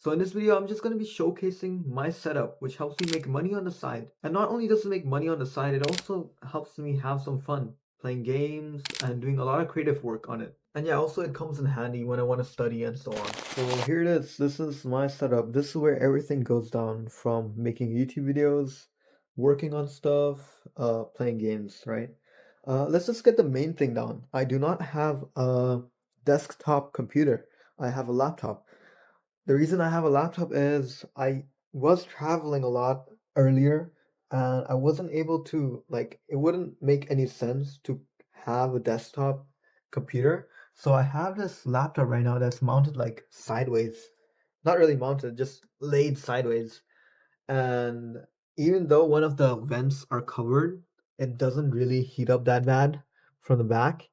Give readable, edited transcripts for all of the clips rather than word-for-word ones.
So in this video, I'm just going to be showcasing my setup, which helps me make money on the side. And not only does it make money on the side, it also helps me have some fun playing games and doing a lot of creative work on it. And yeah, also it comes in handy when I want to study and so on. So here it is. This is my setup. This is where everything goes down from making YouTube videos, working on stuff, playing games, right? Let's just get the main thing down. I do not have a desktop computer. I have a laptop. The reason I have a laptop is I was traveling a lot earlier and I wasn't able to, like, it wouldn't make any sense to have a desktop computer. So I have this laptop right now that's mounted like sideways. Not really mounted, just laid sideways. And even though one of the vents are covered, it doesn't really heat up that bad from the back.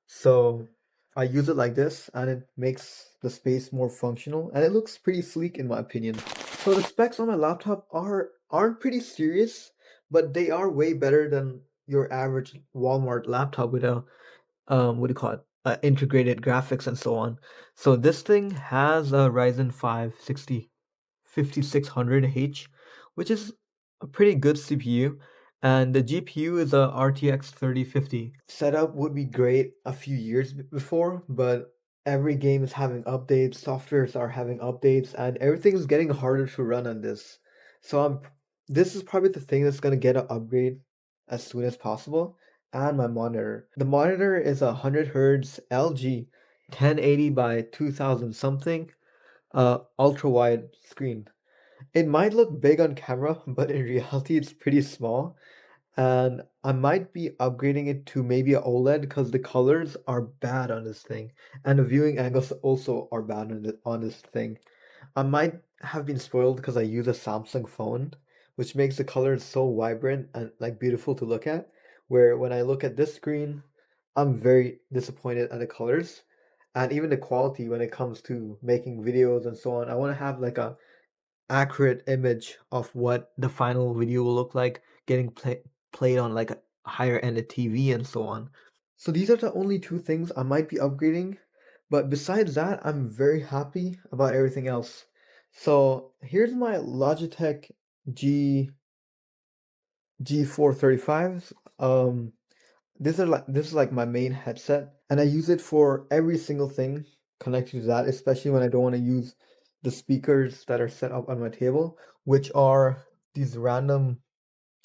So I use it like this and it makes the space more functional and it looks pretty sleek in my opinion. So the specs on my laptop aren't pretty serious, but they are way better than your average Walmart laptop with a what do you call it? Integrated graphics and so on. So this thing has a Ryzen 5 5600H, which is a pretty good CPU. And the GPU is a RTX 3050. Setup would be great a few years before, but every game is having updates, softwares are having updates, and everything is getting harder to run on this. So this is probably the thing that's gonna get an upgrade as soon as possible. And my monitor. The monitor is a 100 hertz LG 1080 by 2000 something ultra wide screen. It might look big on camera, but in reality, it's pretty small. And I might be upgrading it to maybe a OLED because the colors are bad on this thing, and the viewing angles also are bad on this thing. I might have been spoiled because I use a Samsung phone, which makes the colors so vibrant and like beautiful to look at. Where when I look at this screen, I'm very disappointed at the colors and even the quality when it comes to making videos and so on. I want to have like a accurate image of what the final video will look like getting played on like a higher end TV and so on. So these are the only two things I might be upgrading, but besides that, I'm very happy about everything else. So here's my Logitech G G435s. This is like my main headset, and I use it for every single thing connected to that, especially when I don't want to use the speakers that are set up on my table, which are these random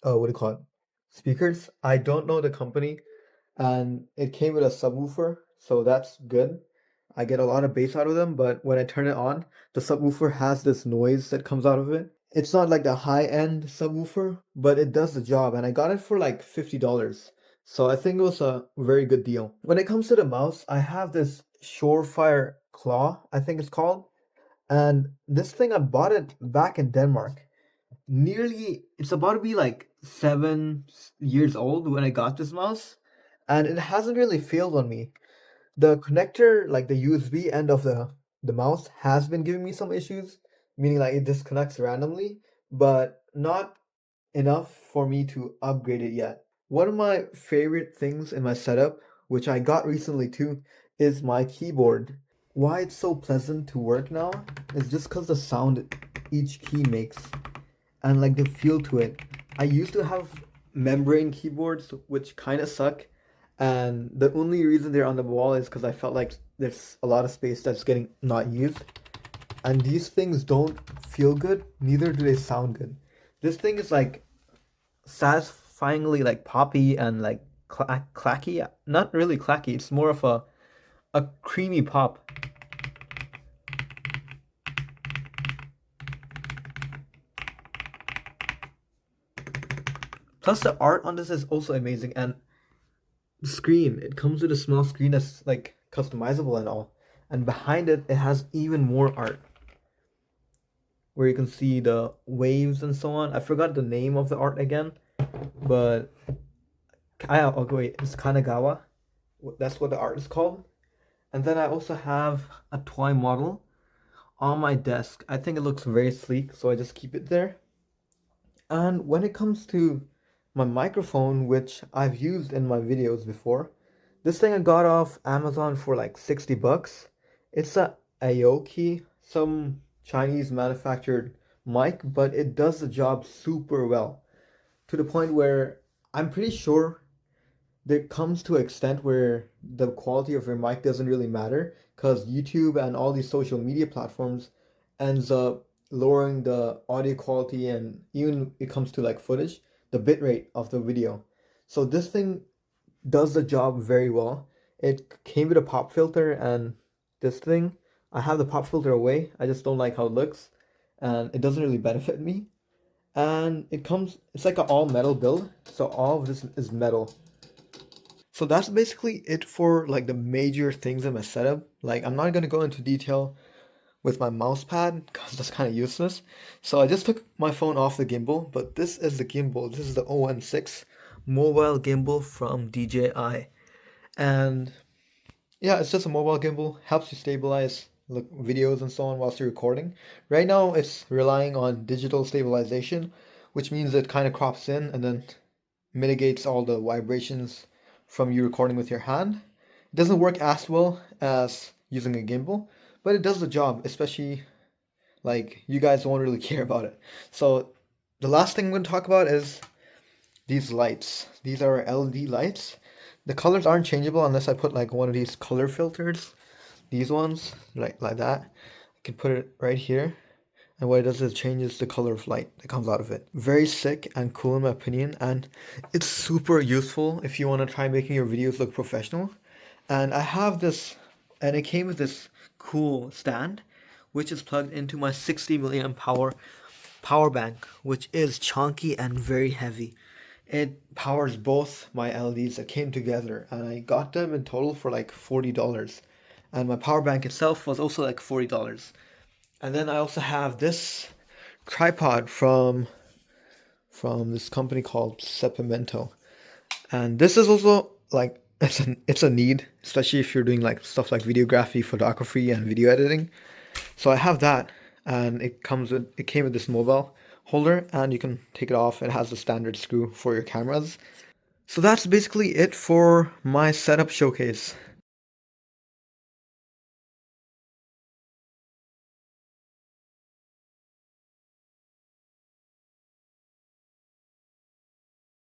what do you call it? Speakers. I don't know the company, and it came with a subwoofer, so that's good. I get a lot of bass out of them, but when I turn it on, the subwoofer has this noise that comes out of it. It's not like the high-end subwoofer, but it does the job, and I got it for like $50. So I think it was a very good deal. When it comes to the mouse, I have this Surefire Claw, I think it's called, and this thing I bought it back in Denmark. It's about to be like 7 years old when I got this mouse, and it hasn't really failed on me. The connector, like the USB end of the mouse, has been giving me some issues, meaning like it disconnects randomly, but not enough for me to upgrade it yet. One of my favorite things in my setup, which I got recently too, is my keyboard. Why it's so pleasant to work now is just because the sound each key makes and like the feel to it. I used to have membrane keyboards, which kind of suck, and the only reason they're on the wall is because I felt like there's a lot of space that's getting not used. And these things don't feel good, neither do they sound good. This thing is like satisfyingly like poppy and like clacky. Not really clacky, it's more of a creamy pop. Plus the art on this is also amazing, and the screen, it comes with a small screen that's like customizable and all. And behind it, it has even more art where you can see the waves and so on. I forgot the name of the art again, but okay, wait, it's Kanagawa. That's what the art is called. And then I also have a toy model on my desk. I think it looks very sleek, so I just keep it there. And when it comes to my microphone, which I've used in my videos before, this thing I got off Amazon for like 60 bucks. It's a Aoki, some Chinese manufactured mic, but it does the job super well to the point where I'm pretty sure there comes to an extent where the quality of your mic doesn't really matter because YouTube and all these social media platforms ends up lowering the audio quality and even it comes to like footage, the bitrate of the video. So this thing does the job very well. It came with a pop filter and this thing, I have the pop filter away. I just don't like how it looks and it doesn't really benefit me. And it's like an all metal build. So all of this is metal. So that's basically it for like the major things in my setup. Like I'm not gonna go into detail with my mouse pad because that's kind of useless. So I just took my phone off the gimbal, but this is the gimbal. This is the OM6 mobile gimbal from DJI. And yeah, it's just a mobile gimbal, helps you stabilize look videos and so on whilst you're recording. Right now it's relying on digital stabilization, which means it kind of crops in and then mitigates all the vibrations from you recording with your hand. It doesn't work as well as using a gimbal, but it does the job, especially like you guys won't really care about it. So the last thing I'm going to talk about is these lights. These are LED lights. The colors aren't changeable unless I put like one of these color filters. These ones, like that. I can put it right here. And what it does is it changes the color of light that comes out of it. Very sick and cool in my opinion, and it's super useful if you want to try making your videos look professional. And I have this, and it came with this cool stand, which is plugged into my 60 milliamp power bank, which is chunky and very heavy. It powers both my LEDs that came together, and I got them in total for like $40. And my power bank itself was also like $40. And then I also have this tripod from this company called Sepimento. And this is also like it's a need, especially if you're doing like stuff like videography, photography, and video editing. So I have that, and it came with this mobile holder, and you can take it off. It has the standard screw for your cameras. So that's basically it for my setup showcase.